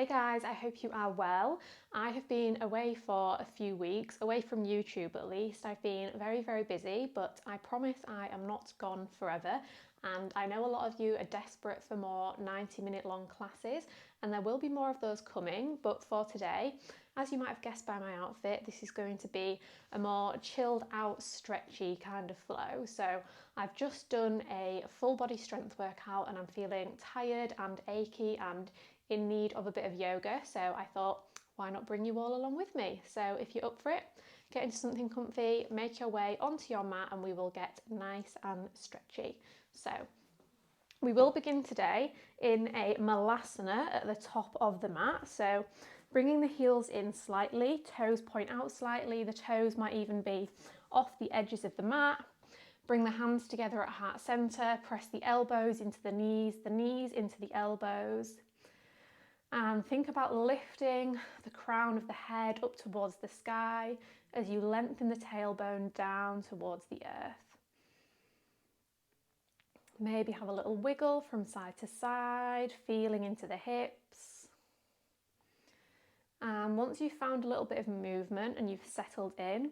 Hey guys, I hope you are well. I have been away for a few weeks, away from YouTube at least. I've been very busy, but I promise I am not gone forever. And I know a lot of you are desperate for more 90-minute long classes, and there will be more of those coming. But for today, as you might have guessed by my outfit, this is going to be a more chilled out, stretchy kind of flow. So I've just done a full body strength workout and I'm feeling tired and achy and in need of a bit of yoga, so I thought, why not bring you all along with me? So if you're up for it, get into something comfy, make your way onto your mat and we will get nice and stretchy. So we will begin today in a Malasana at the top of the mat. So bringing the heels in slightly, toes point out slightly, the toes might even be off the edges of the mat. Bring the hands together at heart center, press the elbows into the knees into the elbows. And think about lifting the crown of the head up towards the sky as you lengthen the tailbone down towards the earth. Maybe have a little wiggle from side to side, feeling into the hips. And once you've found a little bit of movement and you've settled in,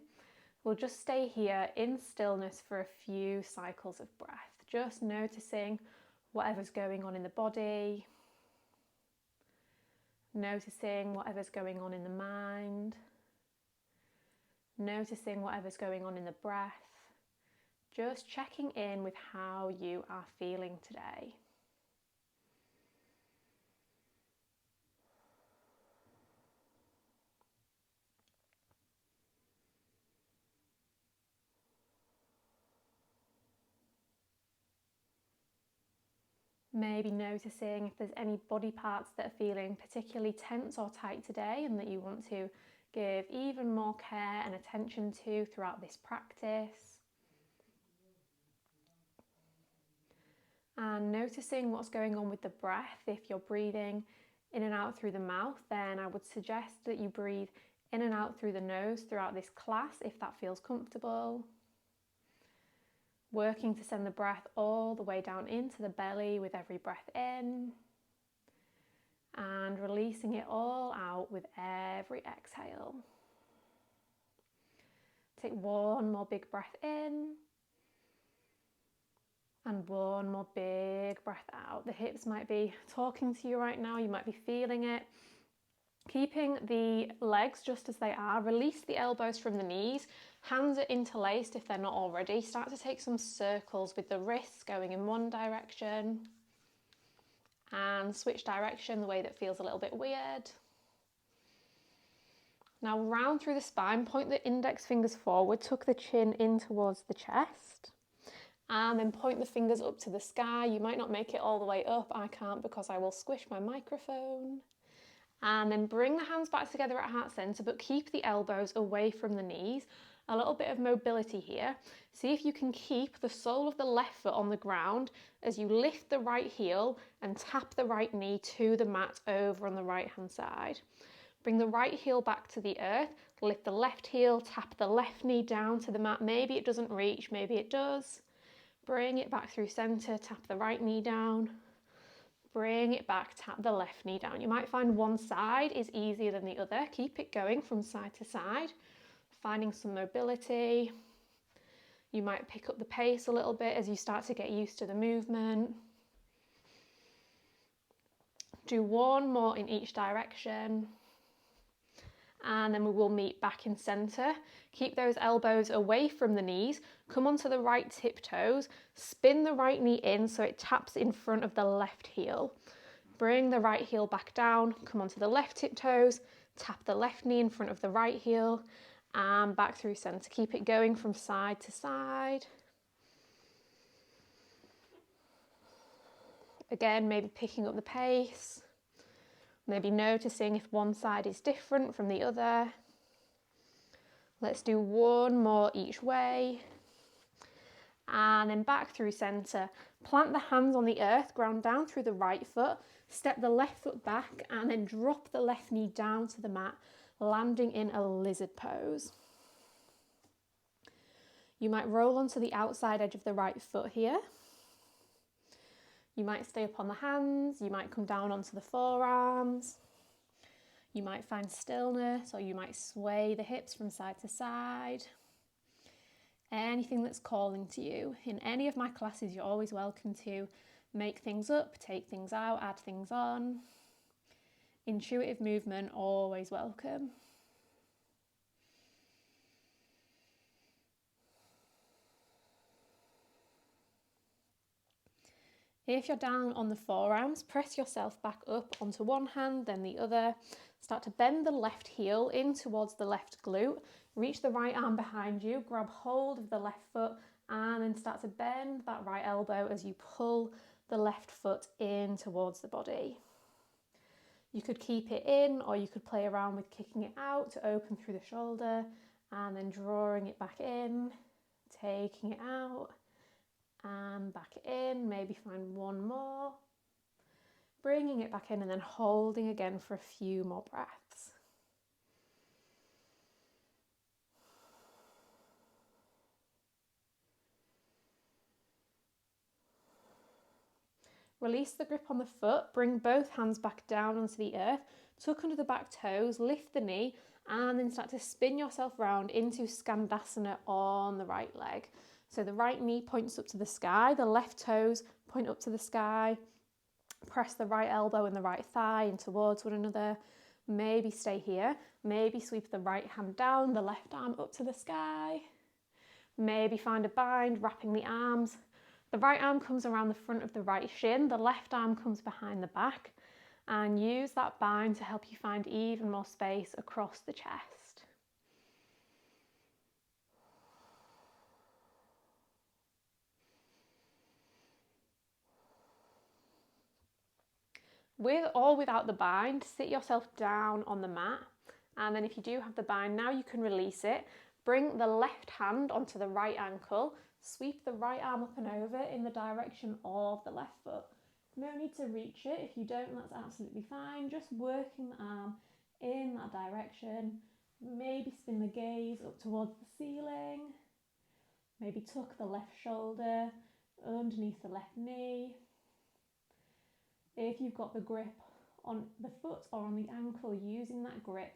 we'll just stay here in stillness for a few cycles of breath, just noticing whatever's going on in the body. Noticing whatever's going on in the mind, noticing whatever's going on in the breath, just checking in with how you are feeling today. Maybe noticing if there's any body parts that are feeling particularly tense or tight today and that you want to give even more care and attention to throughout this practice. And noticing what's going on with the breath. If you're breathing in and out through the mouth, then I would suggest that you breathe in and out through the nose throughout this class if that feels comfortable. Working to send the breath all the way down into the belly with every breath in and releasing it all out with every exhale. Take one more big breath in and one more big breath out. The hips might be talking to you right now, you might be feeling it. Keeping the legs just as they are, release the elbows from the knees, hands are interlaced if they're not already. Start to take some circles with the wrists going in one direction and switch direction the way that feels a little bit weird. Now round through the spine, point the index fingers forward, tuck the chin in towards the chest and then point the fingers up to the sky. You might not make it all the way up, I can't because I will squish my microphone. And then bring the hands back together at heart center, but keep the elbows away from the knees. A little bit of mobility here. See if you can keep the sole of the left foot on the ground as you lift the right heel and tap the right knee to the mat over on the right hand side. Bring the right heel back to the earth, lift the left heel, tap the left knee down to the mat. Maybe it doesn't reach, maybe it does. Bring it back through center, tap the right knee down. Bring it back, tap the left knee down. You might find one side is easier than the other. Keep it going from side to side, finding some mobility. You might pick up the pace a little bit as you start to get used to the movement. Do one more in each direction. And then we will meet back in center. Keep those elbows away from the knees. Come onto the right tiptoes. Spin the right knee in so it taps in front of the left heel. Bring the right heel back down. Come onto the left tiptoes. Tap the left knee in front of the right heel. And back through center. Keep it going from side to side. Again, maybe picking up the pace. Maybe noticing if one side is different from the other. Let's do one more each way. And then back through center. Plant the hands on the earth, ground down through the right foot. Step the left foot back and then drop the left knee down to the mat, landing in a lizard pose. You might roll onto the outside edge of the right foot here. You might stay up on the hands, you might come down onto the forearms. You might find stillness, or you might sway the hips from side to side. Anything that's calling to you. In any of my classes, you're always welcome to make things up, take things out, add things on. Intuitive movement, always welcome. If you're down on the forearms, press yourself back up onto one hand, then the other. Start to bend the left heel in towards the left glute. Reach the right arm behind you, grab hold of the left foot, and then start to bend that right elbow as you pull the left foot in towards the body. You could keep it in, or you could play around with kicking it out to open through the shoulder, and then drawing it back in, taking it out, and back in. Maybe find one more, bringing it back in, and then holding again for a few more breaths. Release the grip on the foot, bring both hands back down onto the earth, tuck under the back toes, lift the knee, and then start to spin yourself round into Skandasana on the right leg. So the right knee points up to the sky, the left toes point up to the sky. Press the right elbow and the right thigh in towards one another. Maybe stay here. Maybe sweep the right hand down, the left arm up to the sky. Maybe find a bind, wrapping the arms. The right arm comes around the front of the right shin, the left arm comes behind the back, and use that bind to help you find even more space across the chest. With or without the bind, sit yourself down on the mat, and then if you do have the bind, now you can release it. Bring the left hand onto the right ankle, sweep the right arm up and over in the direction of the left foot. No need to reach it. If you don't, that's absolutely fine. Just working the arm in that direction. Maybe spin the gaze up towards the ceiling. Maybe tuck the left shoulder underneath the left knee. If you've got the grip on the foot or on the ankle, using that grip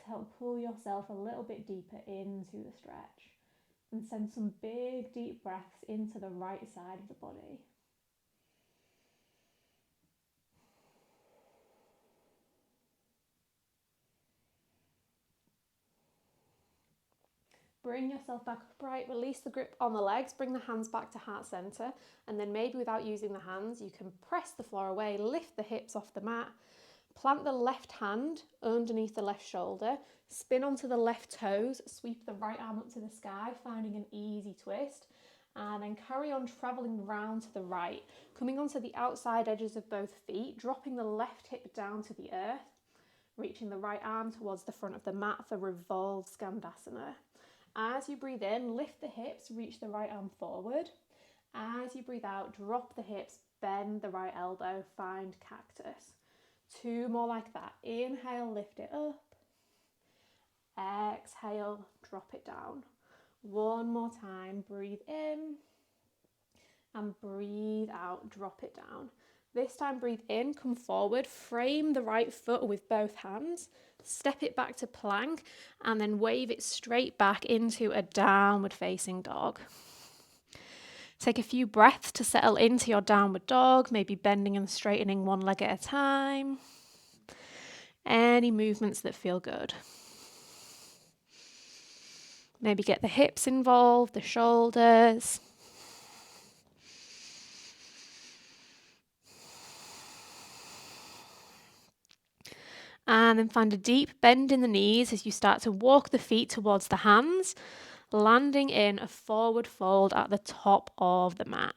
to help pull yourself a little bit deeper into the stretch, and send some big deep breaths into the right side of the body. Bring yourself back upright, release the grip on the legs, bring the hands back to heart center, and then maybe without using the hands, you can press the floor away, lift the hips off the mat, plant the left hand underneath the left shoulder, spin onto the left toes, sweep the right arm up to the sky, finding an easy twist, and then carry on traveling round to the right, coming onto the outside edges of both feet, dropping the left hip down to the earth, reaching the right arm towards the front of the mat for revolved Skandasana. As you breathe in, lift the hips, reach the right arm forward. As you breathe out, drop the hips, bend the right elbow, find cactus. 2 more like that. Inhale, lift it up. Exhale, drop it down. 1 more time, breathe in. And breathe out, drop it down. This time, breathe in, come forward, frame the right foot with both hands, step it back to plank, and then wave it straight back into a downward facing dog. Take a few breaths to settle into your downward dog, maybe bending and straightening one leg at a time. Any movements that feel good. Maybe get the hips involved, the shoulders. And then find a deep bend in the knees as you start to walk the feet towards the hands, landing in a forward fold at the top of the mat.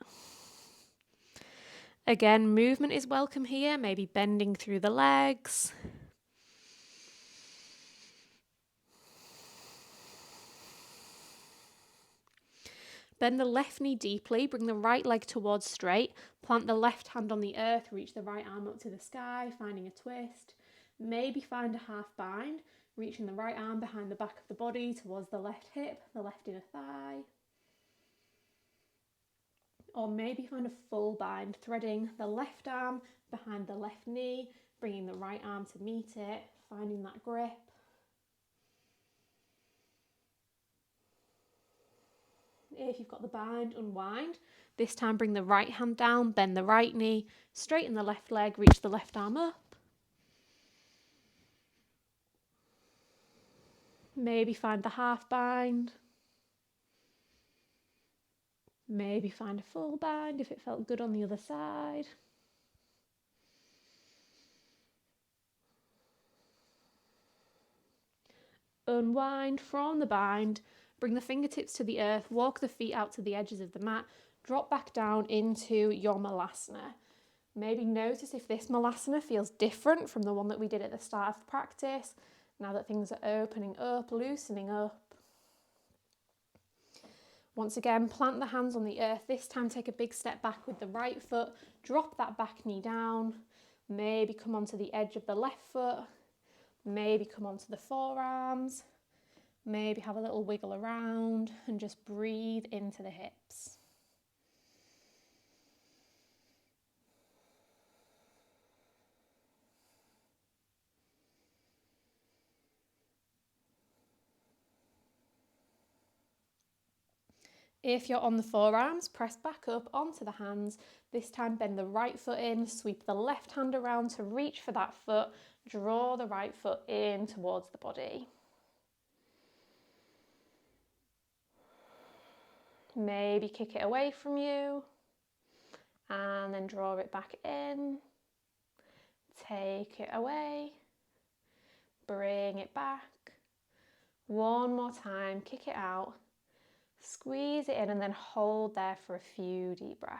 Again, movement is welcome here, maybe bending through the legs. Bend the left knee deeply, bring the right leg towards straight, plant the left hand on the earth, reach the right arm up to the sky, finding a twist. Maybe find a half bind, reaching the right arm behind the back of the body towards the left hip, the left inner thigh. Or maybe find a full bind, threading the left arm behind the left knee, bringing the right arm to meet it, finding that grip. If you've got the bind, unwind. This time bring the right hand down, bend the right knee, straighten the left leg, reach the left arm up. Maybe find the half bind. Maybe find a full bind if it felt good on the other side. Unwind from the bind, bring the fingertips to the earth, walk the feet out to the edges of the mat, drop back down into your Malasana. Maybe notice if this Malasana feels different from the one that we did at the start of practice, now that things are opening up, loosening up. Once again, plant the hands on the earth. This time take a big step back with the right foot, drop that back knee down, maybe come onto the edge of the left foot, maybe come onto the forearms, maybe have a little wiggle around and just breathe into the hips. If you're on the forearms, press back up onto the hands. This time bend the right foot in, sweep the left hand around to reach for that foot, draw the right foot in towards the body. Maybe kick it away from you and then draw it back in. Take it away, bring it back. One more time, kick it out. Squeeze it in and then hold there for a few deep breaths.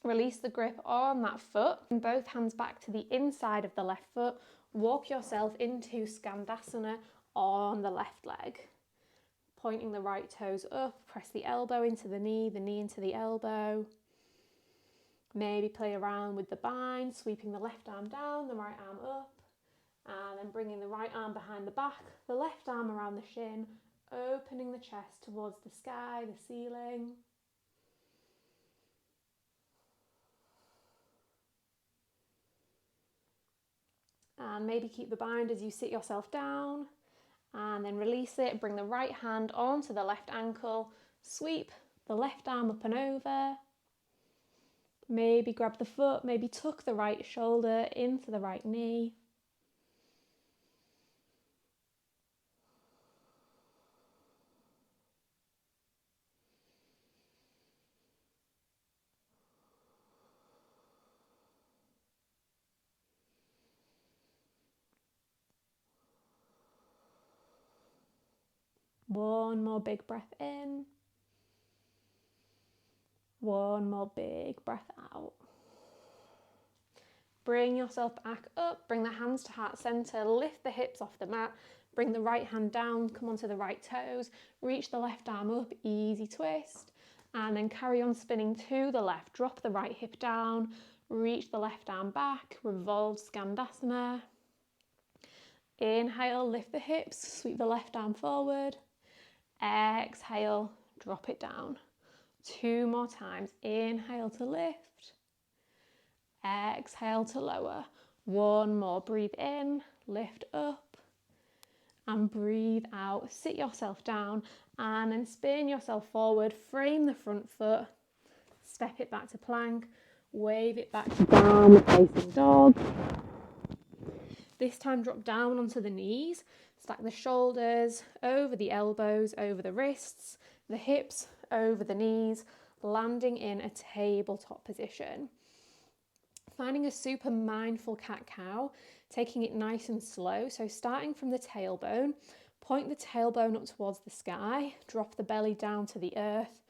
Release the grip on that foot and both hands back to the inside of the left foot. Walk yourself into Skandasana on the left leg. Pointing the right toes up, press the elbow into the knee into the elbow. Maybe play around with the bind, sweeping the left arm down, the right arm up, and then bringing the right arm behind the back, the left arm around the shin, opening the chest towards the sky, the ceiling. And maybe keep the bind as you sit yourself down. And then release it, bring the right hand onto the left ankle, sweep the left arm up and over. Maybe grab the foot, maybe tuck the right shoulder into the right knee. One more big breath in. One more big breath out. Bring yourself back up, bring the hands to heart center, lift the hips off the mat, bring the right hand down, come onto the right toes, reach the left arm up, easy twist, and then carry on spinning to the left, drop the right hip down, reach the left arm back, revolve Skandasana. Inhale, lift the hips, sweep the left arm forward. Exhale, drop it down. Two more times. Inhale to lift. Exhale to lower. One more. Breathe in, lift up, and breathe out. Sit yourself down and then spin yourself forward. Frame the front foot. Step it back to plank. Wave it back to down facing dog. This time drop down onto the knees. Stack the shoulders over the elbows, over the wrists, the hips over the knees, landing in a tabletop position. Finding a super mindful cat-cow, taking it nice and slow. So starting from the tailbone, point the tailbone up towards the sky, drop the belly down to the earth,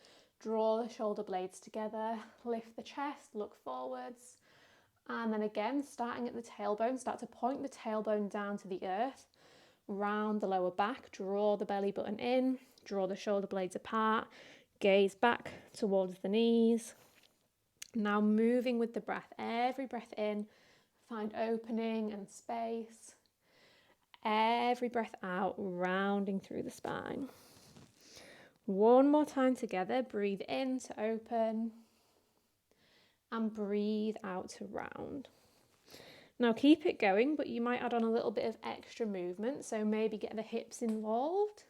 draw the shoulder blades together, lift the chest, look forwards. And then again, starting at the tailbone, start to point the tailbone down to the earth, round the lower back, draw the belly button in, draw the shoulder blades apart, gaze back towards the knees. Now moving with the breath, every breath in, find opening and space. every breath out, rounding through the spine. One more time together. Breathe in to open and breathe out to round. Now keep it going, but you might add on a little bit of extra movement. So maybe get the hips involved.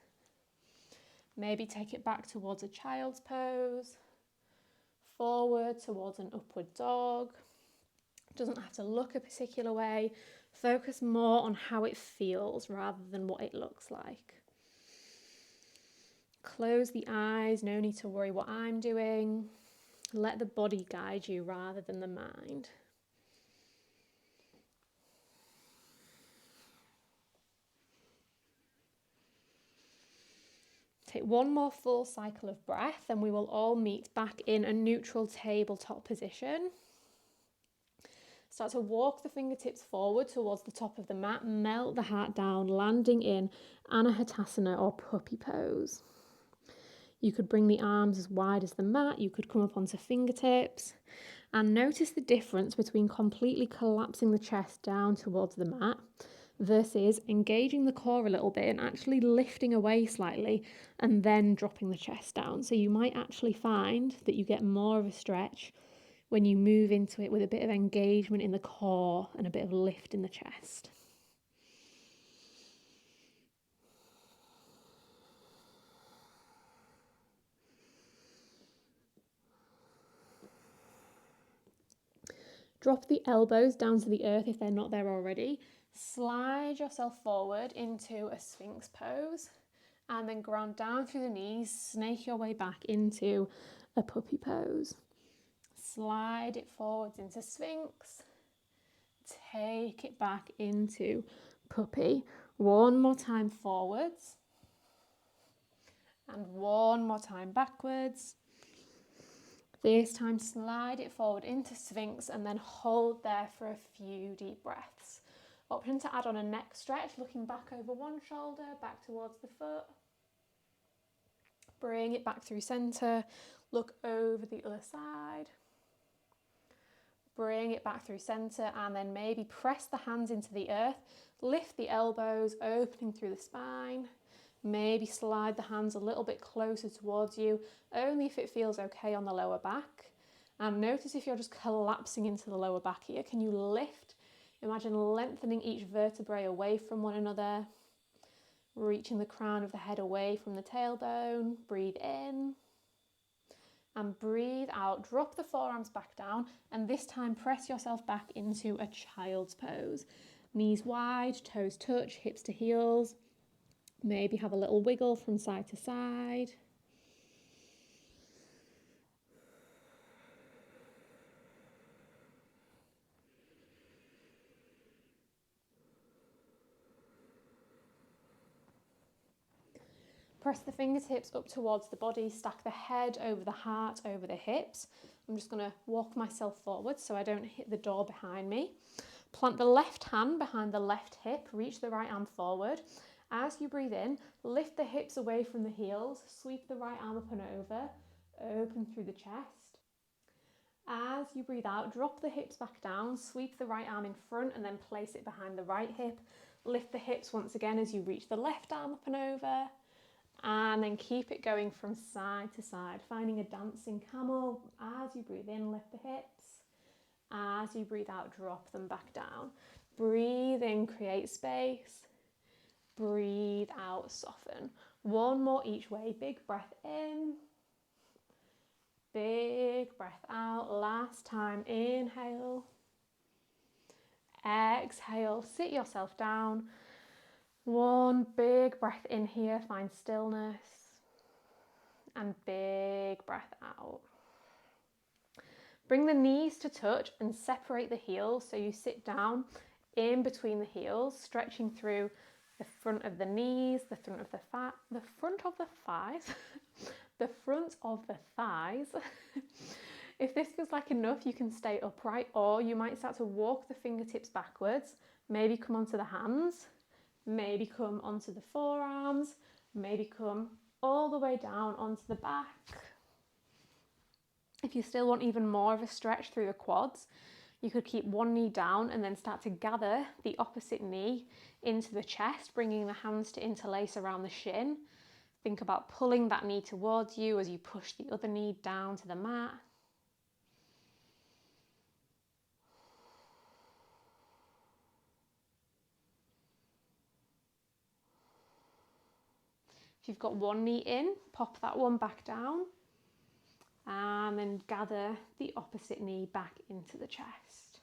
Maybe take it back towards a child's pose. Forward towards an upward dog. Doesn't have to look a particular way. Focus more on how it feels rather than what it looks like. Close the eyes, no need to worry what I'm doing. Let the body guide you rather than the mind. Take one more full cycle of breath and we will all meet back in a neutral tabletop position. Start to walk the fingertips forward towards the top of the mat, melt the heart down, landing in Anahatasana or puppy pose. You could bring the arms as wide as the mat, you could come up onto fingertips, and notice the difference between completely collapsing the chest down towards the mat versus engaging the core a little bit and actually lifting away slightly and then dropping the chest down. So you might actually find that you get more of a stretch when you move into it with a bit of engagement in the core and a bit of lift in the chest. Drop the elbows down to the earth if they're not there already. Slide yourself forward into a Sphinx pose and then ground down through the knees, snake your way back into a puppy pose. Slide it forwards into Sphinx. Take it back into puppy. One more time forwards. And one more time backwards. This time slide it forward into Sphinx and then hold there for a few deep breaths. Option to add on a neck stretch, looking back over one shoulder, back towards the foot. Bring it back through center, look over the other side. Bring it back through center and then maybe press the hands into the earth, lift the elbows, opening through the spine. Maybe slide the hands a little bit closer towards you, only if it feels okay on the lower back. And notice if you're just collapsing into the lower back here. Can you lift? Imagine lengthening each vertebrae away from one another. Reaching the crown of the head away from the tailbone. Breathe in. And breathe out. Drop the forearms back down. And this time press yourself back into a child's pose. Knees wide, toes touch, hips to heels. Maybe have a little wiggle from side to side. Press the fingertips up towards the body, stack the head over the heart, over the hips. I'm just going to walk myself forward so I don't hit the door behind me. Plant the left hand behind the left hip, reach the right arm forward. As you breathe in, lift the hips away from the heels, sweep the right arm up and over, open through the chest. As you breathe out, drop the hips back down, sweep the right arm in front and then place it behind the right hip. Lift the hips once again as you reach the left arm up and over. And then keep it going from side to side, finding a dancing camel. As you breathe in, lift the hips. As you breathe out, drop them back down. Breathe in, create space. Breathe out, soften. One more each way. Big breath in. Big breath out. Last time, inhale. Exhale, sit yourself down. One big breath in here, find stillness. And big breath out. Bring the knees to touch and separate the heels so you sit down in between the heels, stretching through the front of the knees, the front of the thighs. If this feels like enough, you can stay upright, or you might start to walk the fingertips backwards, maybe come onto the hands, maybe come onto the forearms, maybe come all the way down onto the back. If you still want even more of a stretch through the quads, You could keep one knee down and then start to gather the opposite knee into the chest, bringing the hands to interlace around the shin. Think about pulling that knee towards you as you push the other knee down to the mat. If you've got one knee in, pop that one back down and then gather the opposite knee back into the chest.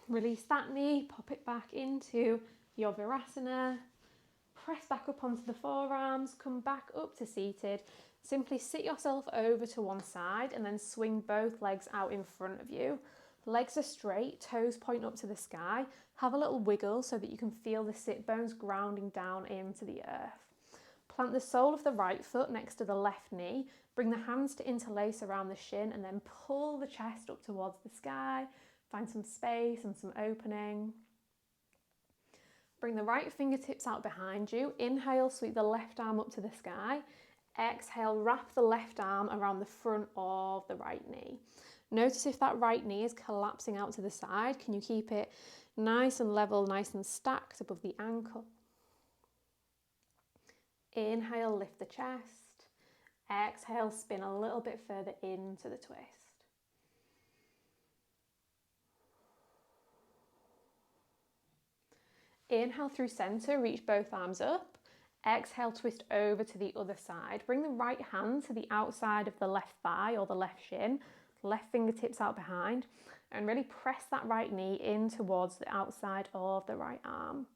Release that knee, pop it back into your Varasana. Press back up onto the forearms, come back up to seated. Simply sit yourself over to one side and then swing both legs out in front of you. Legs are straight, toes point up to the sky. Have a little wiggle so that you can feel the sit bones grounding down into the earth. Plant the sole of the right foot next to the left knee. Bring the hands to interlace around the shin and then pull the chest up towards the sky. Find some space and some opening. Bring the right fingertips out behind you. Inhale, sweep the left arm up to the sky. Exhale, wrap the left arm around the front of the right knee. Notice if that right knee is collapsing out to the side. Can you keep it nice and level, nice and stacked above the ankle? Inhale, lift the chest. Exhale, spin a little bit further into the twist. Inhale through center, reach both arms up. Exhale, twist over to the other side. Bring the right hand to the outside of the left thigh or the left shin. Left fingertips out behind. And really press that right knee in towards the outside of the right arm.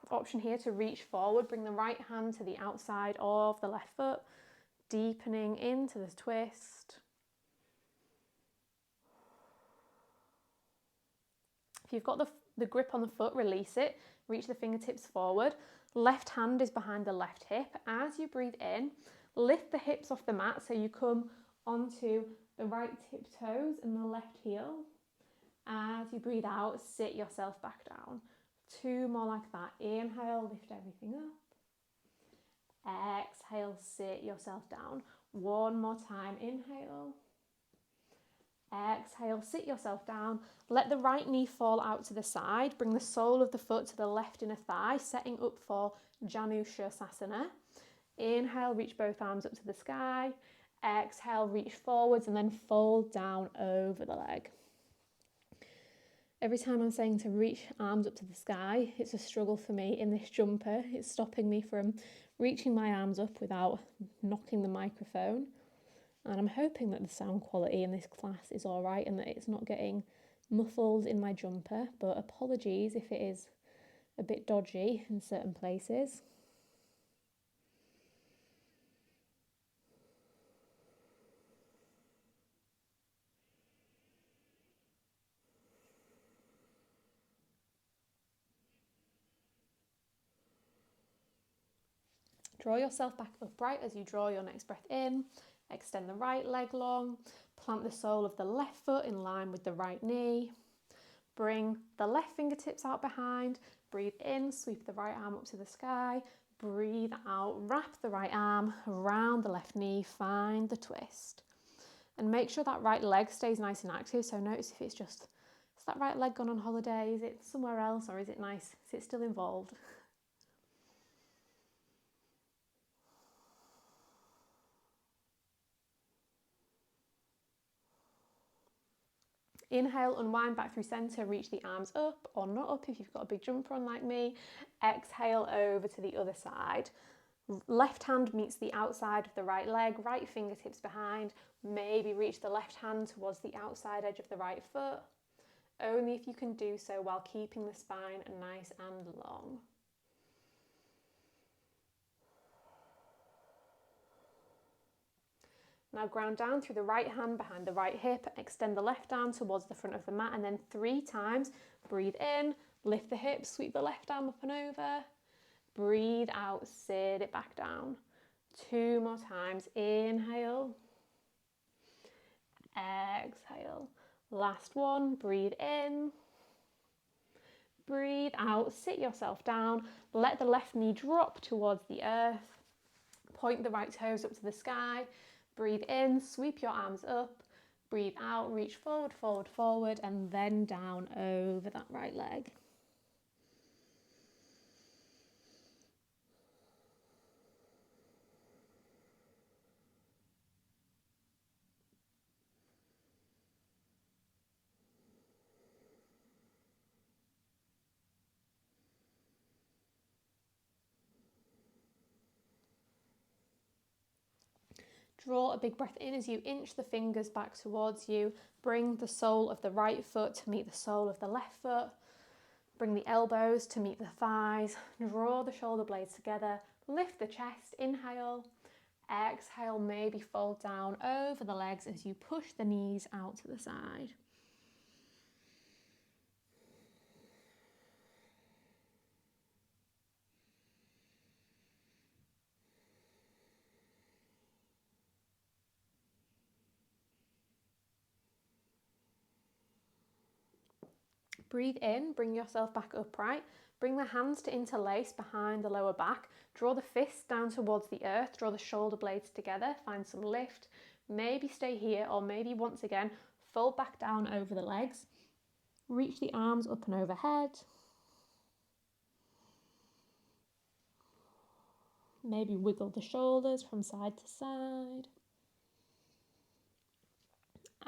Option here to reach forward. Bring the right hand to the outside of the left foot. Deepening into the twist. If you've got the grip on the foot, release it. Reach the fingertips forward. Left hand is behind the left hip. As you breathe in, lift the hips off the mat so you come onto the right tiptoes and the left heel. As you breathe out, sit yourself back down. 2 more like that. Inhale, lift everything up. Exhale, sit yourself down. 1 more time. Inhale. Exhale, sit yourself down. Let the right knee fall out to the side. Bring the sole of the foot to the left inner thigh, setting up for Janushirsasana. Inhale, reach both arms up to the sky. Exhale, reach forwards and then fold down over the leg. Every time I'm saying to reach arms up to the sky, it's a struggle for me in this jumper. It's stopping me from reaching my arms up without knocking the microphone. And I'm hoping that the sound quality in this class is all right and that it's not getting muffled in my jumper, but apologies if it is a bit dodgy in certain places. Draw yourself back upright as you draw your next breath in. Extend the right leg long. Plant the sole of the left foot in line with the right knee. Bring the left fingertips out behind. Breathe in, sweep the right arm up to the sky. Breathe out, wrap the right arm around the left knee. Find the twist. And make sure that right leg stays nice and active. So notice if it's just, is that right leg gone on holiday? Is it somewhere else or is it nice? Is it still involved? Inhale, unwind back through center, reach the arms up or not up if you've got a big jumper on like me. Exhale over to the other side. Left hand meets the outside of the right leg, right fingertips behind. Maybe reach the left hand towards the outside edge of the right foot. Only if you can do so while keeping the spine nice and long. Now ground down through the right hand behind the right hip, extend the left arm towards the front of the mat and then 3 times, breathe in, lift the hips, sweep the left arm up and over, breathe out, sit it back down. 2 more times, inhale, exhale, Last one, breathe in. Breathe out, sit yourself down, let the left knee drop towards the earth. Point the right toes up to the sky. Breathe in, sweep your arms up. Breathe out, reach forward, forward, forward, and then down over that right leg. Draw a big breath in as you inch the fingers back towards you. Bring the sole of the right foot to meet the sole of the left foot. Bring the elbows to meet the thighs. Draw the shoulder blades together. Lift the chest. Inhale. Exhale, maybe fold down over the legs as you push the knees out to the side. Breathe in, bring yourself back upright. Bring the hands to interlace behind the lower back. Draw the fists down towards the earth. Draw the shoulder blades together. Find some lift. Maybe stay here, or maybe once again, fold back down over the legs. Reach the arms up and overhead. Maybe wiggle the shoulders from side to side.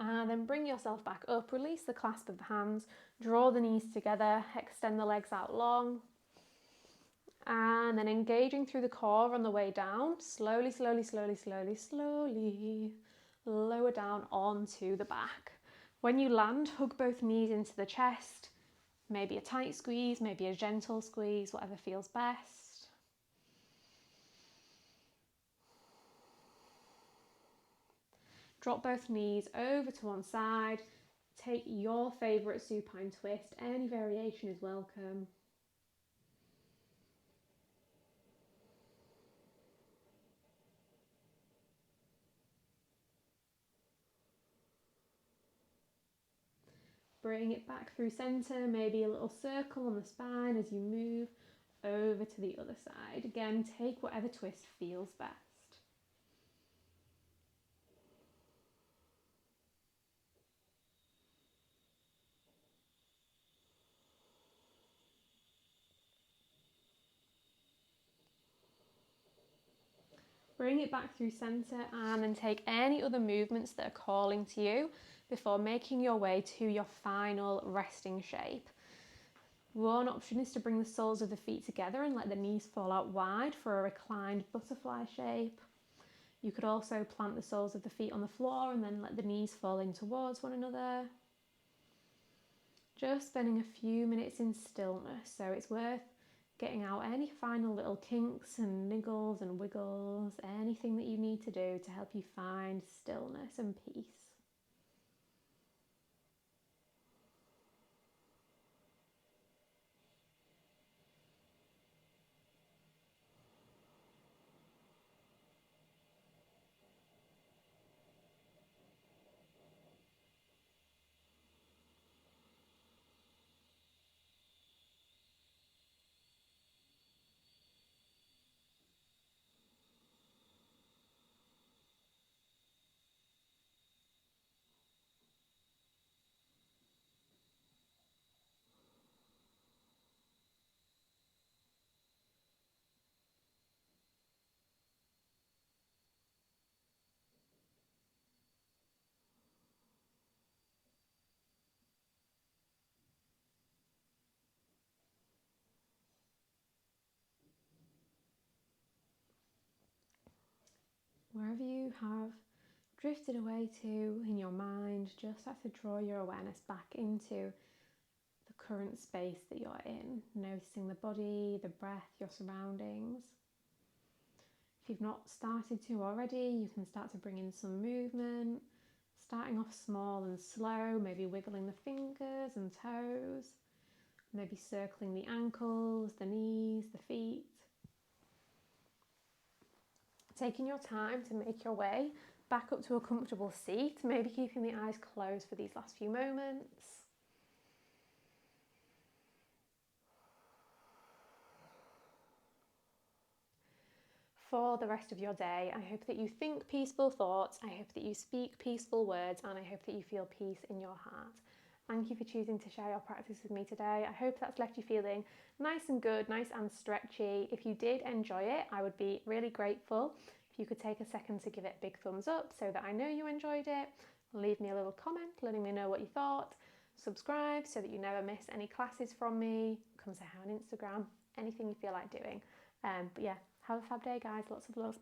And then bring yourself back up, release the clasp of the hands, draw the knees together, extend the legs out long. And then engaging through the core on the way down, slowly, slowly, slowly, slowly, slowly, lower down onto the back. When you land, hug both knees into the chest, maybe a tight squeeze, maybe a gentle squeeze, whatever feels best. Drop both knees over to one side. Take your favourite supine twist. Any variation is welcome. Bring it back through centre, maybe a little circle on the spine as you move over to the other side. Again, take whatever twist feels best. Bring it back through centre and then take any other movements that are calling to you before making your way to your final resting shape. One option is to bring the soles of the feet together and let the knees fall out wide for a reclined butterfly shape. You could also plant the soles of the feet on the floor and then let the knees fall in towards one another. Just spending a few minutes in stillness, so it's worth getting out any final little kinks and niggles and wiggles, anything that you need to do to help you find stillness and peace. Wherever you have drifted away to in your mind, just have to draw your awareness back into the current space that you're in, noticing the body, the breath, your surroundings. If you've not started to already, you can start to bring in some movement, starting off small and slow, maybe wiggling the fingers and toes, maybe circling the ankles, the knees, the feet. Taking your time to make your way back up to a comfortable seat, maybe keeping the eyes closed for these last few moments. For the rest of your day, I hope that you think peaceful thoughts, I hope that you speak peaceful words, and I hope that you feel peace in your heart. Thank you for choosing to share your practice with me today. I hope that's left you feeling nice and good, nice and stretchy. If you did enjoy it, I would be really grateful if you could take a second to give it a big thumbs up so that I know you enjoyed it. Leave me a little comment letting me know what you thought. Subscribe so that you never miss any classes from me. Come say hi on Instagram, anything you feel like doing. But yeah, have a fab day, guys. Lots of love.